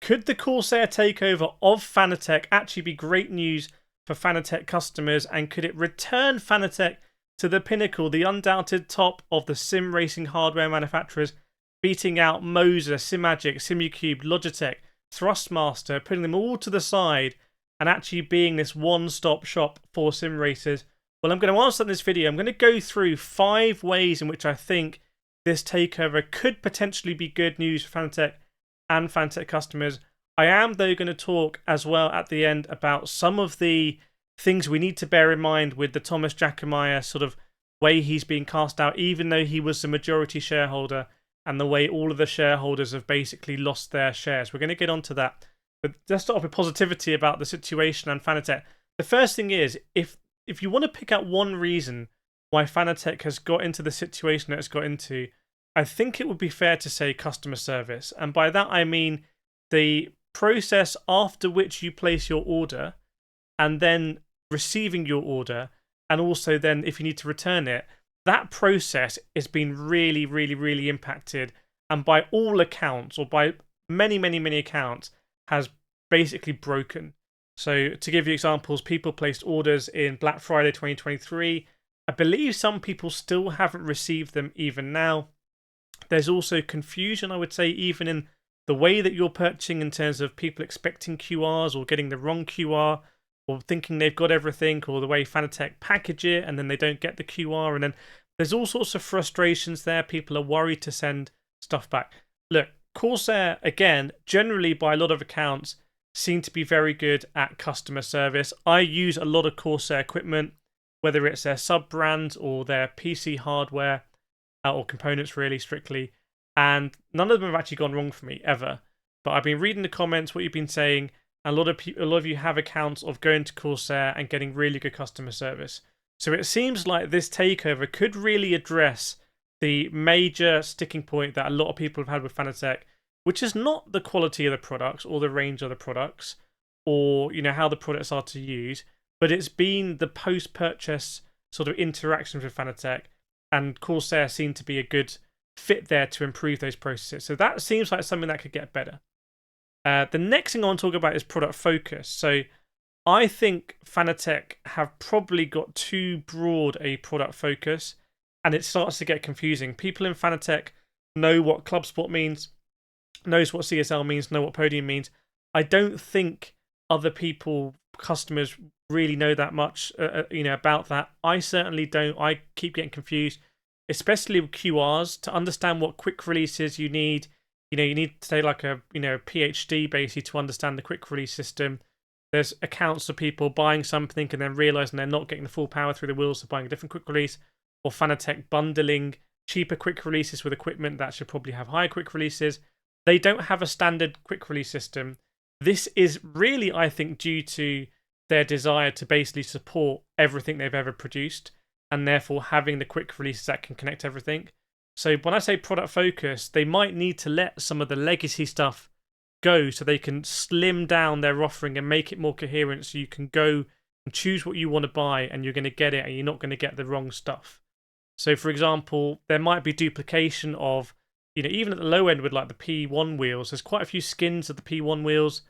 Could the Corsair takeover of Fanatec actually be great news for Fanatec customers, and could it return Fanatec to the pinnacle, the undoubted top of the sim racing hardware manufacturers, beating out Moser, Simagic, Simucube, Logitech, Thrustmaster, putting them all to the side and actually being this one-stop shop for sim racers? Well, I'm going to answer in this video. I'm going to go through 5 ways in which I think this takeover could potentially be good news for Fanatec and Fanatec customers. I am, though, going to talk as well at the end about some of the things we need to bear in mind with the Thomas Jackermeier sort of way he's being cast out, even though he was the majority shareholder, and the way all of the shareholders have basically lost their shares. We're going to get onto that. But let's start off with positivity about the situation and Fanatec. The first thing is, if you want to pick out one reason why Fanatec has got into the situation that it's got into, I think it would be fair to say customer service. And by that I mean the process after which you place your order, and then receiving your order, and also then if you need to return it. That process has been really, really, really impacted, and by all accounts, or by many, many, many accounts, has basically broken. So to give you examples, people placed orders in Black Friday 2023. I believe some people still haven't received them even now. There's also confusion, I would say, even in the way that you're purchasing, in terms of people expecting QRs or getting the wrong QR, or thinking they've got everything, or the way Fanatec package it and then they don't get the QR, and then there's all sorts of frustrations there. People are worried to send stuff back. Look, Corsair, again, generally by a lot of accounts, seem to be very good at customer service. I use a lot of Corsair equipment, whether it's their sub-brands or their PC hardware, or components really, strictly, and none of them have actually gone wrong for me, ever. But I've been reading the comments, what you've been saying, and a lot of you have accounts of going to Corsair and getting really good customer service. So it seems like this takeover could really address the major sticking point that a lot of people have had with Fanatec, which is not the quality of the products or the range of the products, or how the products are to use, but it's been the post-purchase sort of interactions with Fanatec, and Corsair seem to be a good fit there to improve those processes. So that seems like something that could get better. The next thing I want to talk about is product focus. So I think Fanatec have probably got too broad a product focus, and it starts to get confusing. People in Fanatec know what ClubSport means, knows what CSL means, know what Podium means. I don't think other people, customers, really know that much about that. I certainly don't. I keep getting confused, especially with QRs. To understand what quick releases you need, you need to take like a PhD basically to understand the quick release system. There's accounts of people buying something and then realizing they're not getting the full power through the wheels, so buying a different quick release, or Fanatec bundling cheaper quick releases with equipment that should probably have higher quick releases. They don't have a standard quick release system. This is really, I think, due to their desire to basically support everything they've ever produced, and therefore having the quick releases that can connect everything. So when I say product focus, they might need to let some of the legacy stuff go so they can slim down their offering and make it more coherent, so you can go and choose what you want to buy and you're going to get it, and you're not going to get the wrong stuff. So for example, there might be duplication of, even at the low end with like the P1 wheels, there's quite a few skins of the P1 wheels,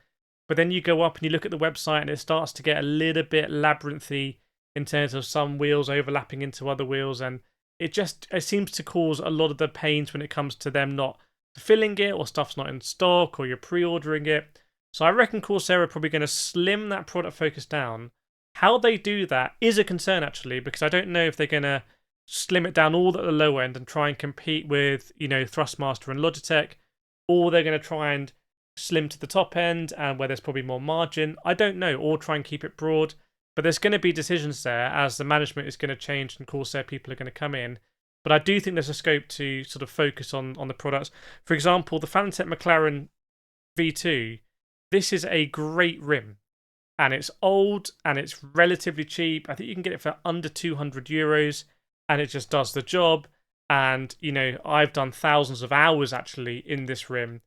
but then you go up and you look at the website and it starts to get a little bit labyrinthy in terms of some wheels overlapping into other wheels, and it seems to cause a lot of the pains when it comes to them not filling it, or stuff's not in stock, or you're pre-ordering it. So I reckon Corsair are probably going to slim that product focus down. How they do that is a concern, actually, because I don't know if they're going to slim it down all at the low end and try and compete with, Thrustmaster and Logitech, or they're going to try and slim to the top end and where there's probably more margin. I don't know, or try and keep it broad. But there's going to be decisions there as the management is going to change and Corsair people are going to come in. But I do think there's a scope to sort of focus on the products. For example, the Fanatec McLaren V2, this is a great rim. And it's old and it's relatively cheap. I think you can get it for under €200 and it just does the job. And, I've done thousands of hours actually in this rim.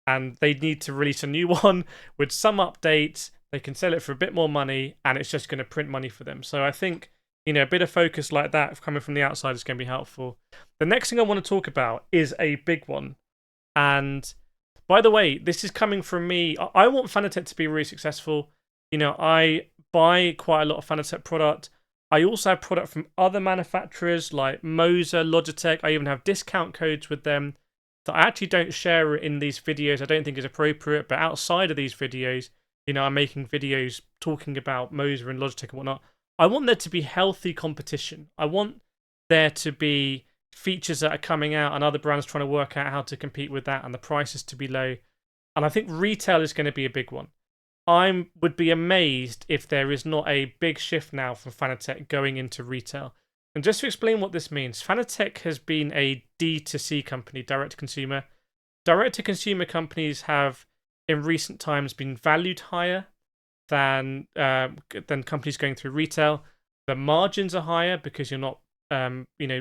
And they need to release a new one with some updates. They can sell it for a bit more money, and it's just going to print money for them. So I think, a bit of focus like that coming from the outside is going to be helpful. The next thing I want to talk about is a big one. And By the way, this is coming from me. I want Fanatec to be really successful. I buy quite a lot of Fanatec product. I also have product from other manufacturers like Moser, Logitech. I even have discount codes with them that I actually don't share in these videos. I don't think is appropriate. But outside of these videos, I'm making videos talking about Moser and Logitech and whatnot. I want there to be healthy competition. I want there to be features that are coming out and other brands trying to work out how to compete with that and the prices to be low. And I think retail is going to be a big one. I would be amazed if there is not a big shift now from Fanatec going into retail. And just to explain what this means, Fanatec has been a D2C company, direct to consumer. Direct to consumer companies have in recent times been valued higher than companies going through retail. The margins are higher because you're not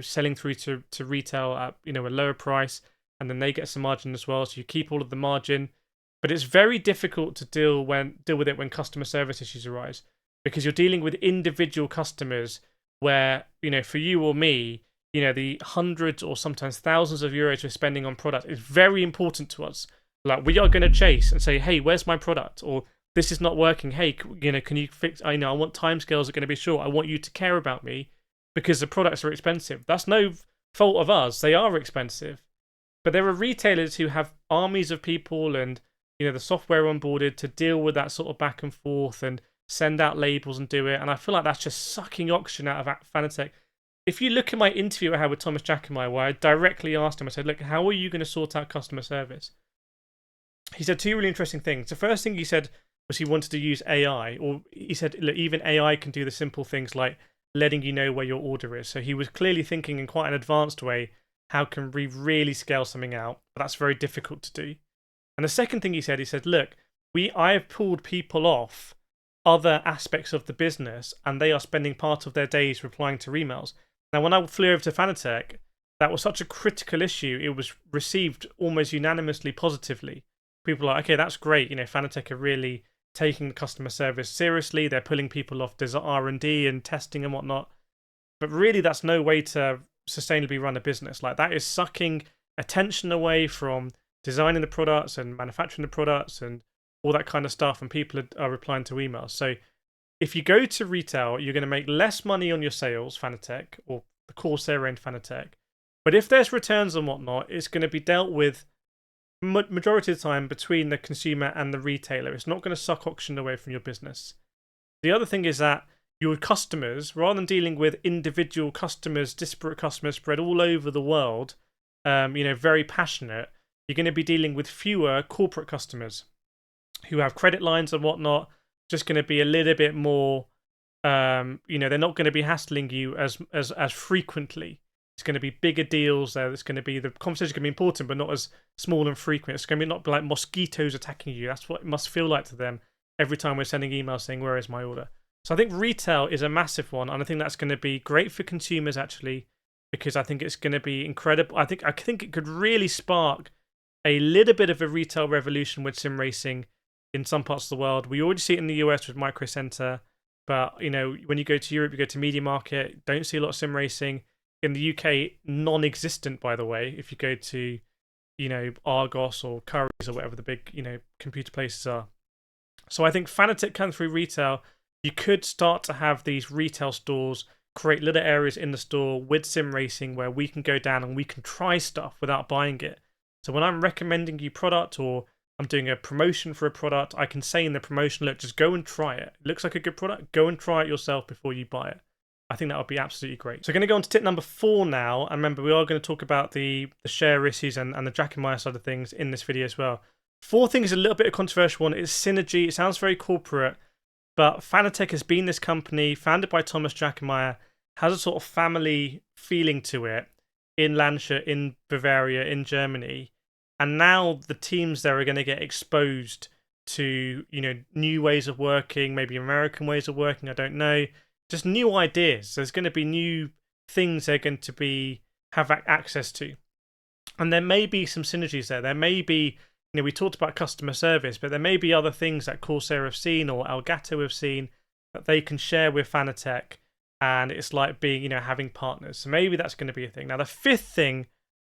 selling through to retail at a lower price, and then they get some margin as well, so you keep all of the margin. But it's very difficult to deal with it when customer service issues arise, because you're dealing with individual customers where, for you or me, the hundreds or sometimes thousands of euros we're spending on product is very important to us. Like, we are going to chase and say, hey, where's my product? Or this is not working. Hey, can you fix? I want timescales are going to be short. I want you to care about me because the products are expensive. That's no fault of ours. They are expensive. But there are retailers who have armies of people and the software onboarded to deal with that sort of back and forth and send out labels and do it. And I feel like that's just sucking oxygen out of Fanatec. If you look at my interview I had with Thomas Jackermeier, where I directly asked him, I said, look, how are you going to sort out customer service? He said two really interesting things. The first thing he said was he wanted to use AI, or he said, look, even AI can do the simple things like letting you know where your order is. So he was clearly thinking in quite an advanced way, how can we really scale something out? But that's very difficult to do. And the second thing he said, look, I have pulled people off other aspects of the business, and they are spending part of their days replying to emails. Now, when I flew over to Fanatec, that was such a critical issue. It was received almost unanimously positively. People are like, okay, that's great. Fanatec are really taking the customer service seriously. They're pulling people off R&D and testing and whatnot. But really, that's no way to sustainably run a business. Like, that is sucking attention away from designing the products and manufacturing the products and all that kind of stuff, and people are replying to emails. So if you go to retail, you're going to make less money on your sales, Fanatec, or the Corsair end Fanatec. But if there's returns and whatnot, it's going to be dealt with majority of the time between the consumer and the retailer. It's not going to suck oxygen away from your business. The other thing is that your customers, rather than dealing with individual customers, disparate customers spread all over the world, very passionate, you're going to be dealing with fewer corporate customers who have credit lines and whatnot. Just going to be a little bit more, they're not going to be hassling you as frequently. It's going to be bigger deals there. It's going to be, the conversation is going to be important, but not as small and frequent. It's going to be not like mosquitoes attacking you. That's what it must feel like to them every time we're sending emails saying, where is my order? So I think retail is a massive one, and I think that's going to be great for consumers actually, because I think it's going to be incredible. I think it could really spark a little bit of a retail revolution with sim racing in some parts of the world. We already see it in the US with Micro Center, but when you go to Europe, you go to Media Market, don't see a lot of sim racing. In the UK, non-existent, by the way. If you go to, Argos or Currys or whatever the big, computer places are. So I think Fanatec comes through retail. You could start to have these retail stores create little areas in the store with sim racing where we can go down and we can try stuff without buying it. So when I'm recommending you product or I'm doing a promotion for a product, I can say in the promotion, look, just go and try it. It looks like a good product. Go and try it yourself before you buy it. I think that would be absolutely great. So we're going to go on to tip number 4 now. And remember, we are going to talk about the share issues and the Jackermeier side of things in this video as well. 4th thing is a little bit of a controversial one. It's synergy. It sounds very corporate, but Fanatec has been this company founded by Thomas Jackermeier, has a sort of family feeling to it in Landshut, in Bavaria, in Germany. And now the teams there are going to get exposed to, new ways of working, maybe American ways of working, I don't know. Just new ideas. There's going to be new things they're going to have access to. And there may be some synergies there. There may be, we talked about customer service, but there may be other things that Corsair have seen or Elgato have seen that they can share with Fanatec. And it's like being, having partners. So maybe that's going to be a thing. Now, the 5th thing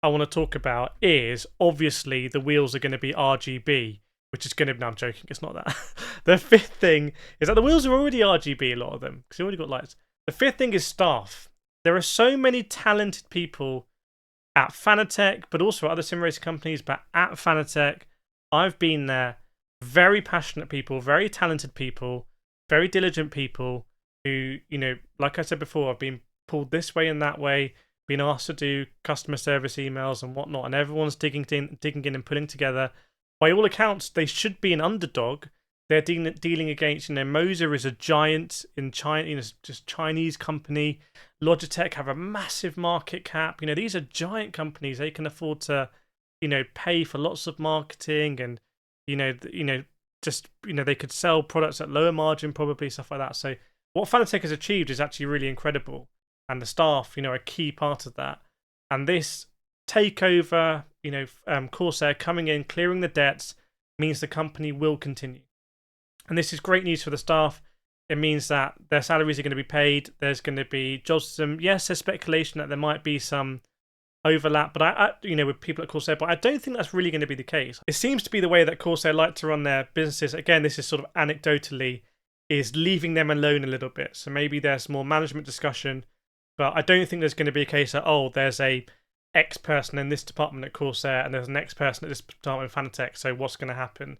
I want to talk about is obviously the wheels are going to be RGB, which is going to. No, I'm joking. It's not that. The fifth thing is that the wheels are already RGB. A lot of them because they already got lights. The fifth thing is staff. There are so many talented people at Fanatec, but also at other sim racing companies. But at Fanatec, I've been there. Very passionate people, very talented people, very diligent people who, like I said before, I've been pulled this way and that way, been asked to do customer service emails and whatnot, and everyone's digging in and pulling together. By all accounts, they should be an underdog. They're dealing against, Moser is a giant in China, just Chinese company. Logitech have a massive market cap. These are giant companies. They can afford to, pay for lots of marketing and, they could sell products at lower margin, probably stuff like that. So what Fanatec has achieved is actually really incredible, and the staff, are a key part of that. And this takeover, Corsair coming in, clearing the debts, means the company will continue. And this is great news for the staff. It means that their salaries are going to be paid. There's going to be jobs. Yes, there's speculation that there might be some overlap, but I with people at Corsair, but I don't think that's really going to be the case. It seems to be the way that Corsair like to run their businesses. Again, this is sort of anecdotally, is leaving them alone a little bit. So maybe there's more management discussion, but I don't think there's going to be a case that, there's a X person in this department at Corsair and there's an X person at this department in Fanatec, so what's going to happen?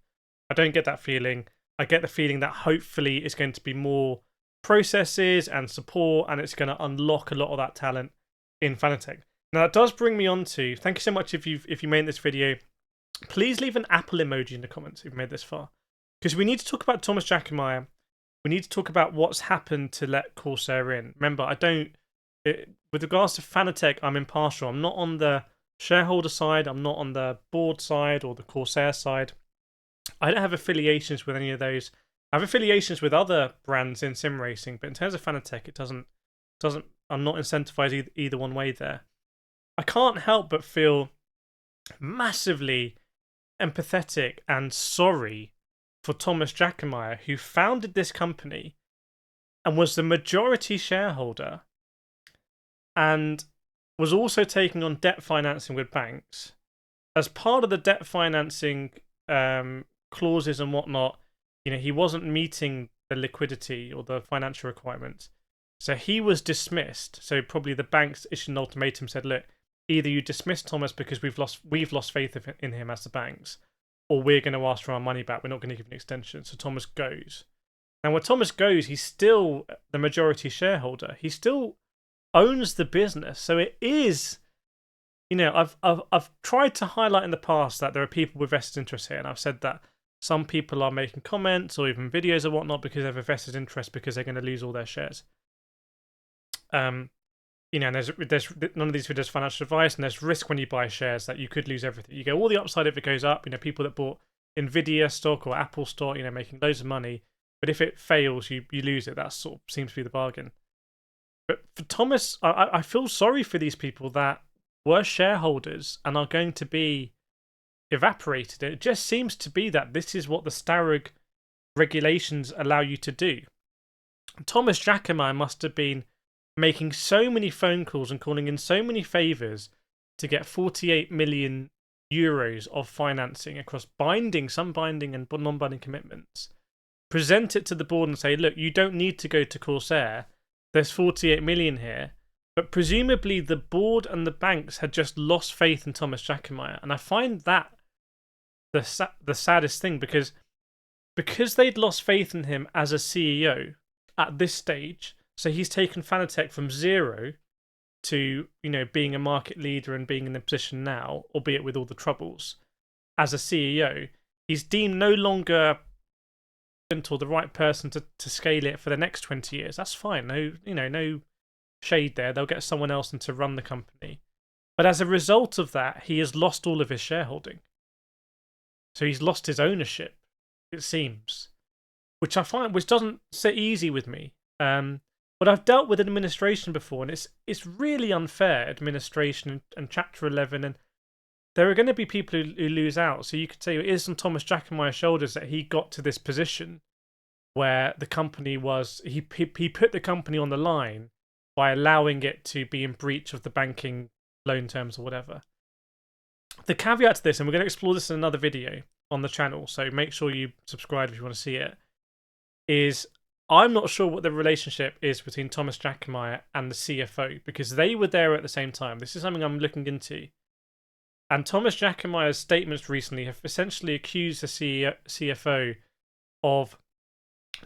I don't get that feeling. I get the feeling that hopefully it's going to be more processes and support, and it's going to unlock a lot of that talent in Fanatec. Now that does bring me on to, thank you so much if you made this video. Please leave an Apple emoji in the comments if you've made this far, because we need to talk about Thomas Jackermeier. We need to talk about what's happened to let Corsair in. Remember, with regards to Fanatec, I'm impartial. I'm not on the shareholder side. I'm not on the board side or the Corsair side. I don't have affiliations with any of those. I have affiliations with other brands in sim racing, but in terms of Fanatec, it doesn't. I'm not incentivized either one way there. I can't help but feel massively empathetic and sorry for Thomas Jackermeier, who founded this company and was the majority shareholder and was also taking on debt financing with banks. As part of the debt financing clauses and whatnot, he wasn't meeting the liquidity or the financial requirements. So he was dismissed. So probably the banks issued an ultimatum, said, look, either you dismiss Thomas because we've lost faith in him as the banks, or we're going to ask for our money back. We're not going to give an extension. So Thomas goes. And when Thomas goes, he's still the majority shareholder. He still owns the business. So it is, I've tried to highlight in the past that there are people with vested interests here, and I've said that some people are making comments or even videos or whatnot because they have a vested interest because they're going to lose all their shares. And there's none of these videos financial advice, and there's risk when you buy shares that you could lose everything. You go all the upside if it goes up. People that bought Nvidia stock or Apple stock, making loads of money, but if it fails, you lose it. That sort of seems to be the bargain. But for Thomas, I feel sorry for these people that were shareholders and are going to be evaporated. It just seems to be that this is what the Starug regulations allow you to do. Thomas Jackermeier must have been making so many phone calls and calling in so many favours to get 48 million euros of financing across some binding and non-binding commitments. Present it to the board and say, look, you don't need to go to Corsair. There's 48 million here. But presumably the board and the banks had just lost faith in Thomas Jackermeier. And I find that the saddest thing, because they'd lost faith in him as a CEO at this stage. So he's taken Fanatec from zero to, being a market leader and being in a position now, albeit with all the troubles, as a CEO. He's deemed no longer or the right person to scale it for the next 20 years. That's fine. No shade there. They'll get someone else in to run the company. But as a result of that, he has lost all of his shareholding. So he's lost his ownership, it seems, which doesn't sit easy with me. But I've dealt with administration before, and it's really unfair, administration and Chapter 11, and there are going to be people who lose out. So you could say it is on Thomas Jackermeier's shoulders that he got to this position where the company was, he put the company on the line by allowing it to be in breach of the banking loan terms or whatever. The caveat to this, and we're going to explore this in another video on the channel, so make sure you subscribe if you want to see it, is I'm not sure what the relationship is between Thomas Jackermeier and the CFO, because they were there at the same time. This is something I'm looking into. And Thomas Jackermeier's statements recently have essentially accused the CFO of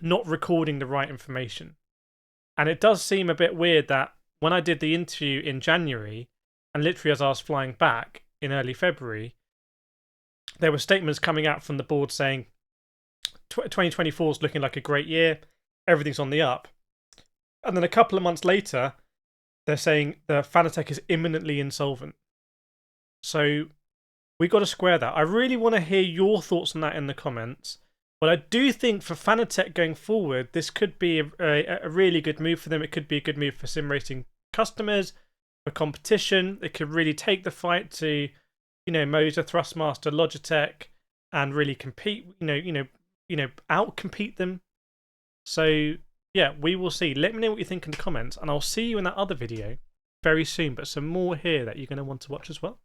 not recording the right information. And it does seem a bit weird that when I did the interview in January, and literally as I was flying back in early February, there were statements coming out from the board saying 2024 is looking like a great year, everything's on the up. And then a couple of months later, they're saying the Fanatec is imminently insolvent. So we got to square that. I really want to hear your thoughts on that in the comments. But I do think for Fanatec going forward, this could be a really good move for them. It could be a good move for sim racing customers, for competition. It could really take the fight to, Moser, Thrustmaster, Logitech, and really compete. Out-compete them. So yeah, we will see. Let me know what you think in the comments, and I'll see you in that other video very soon. But some more here that you're going to want to watch as well.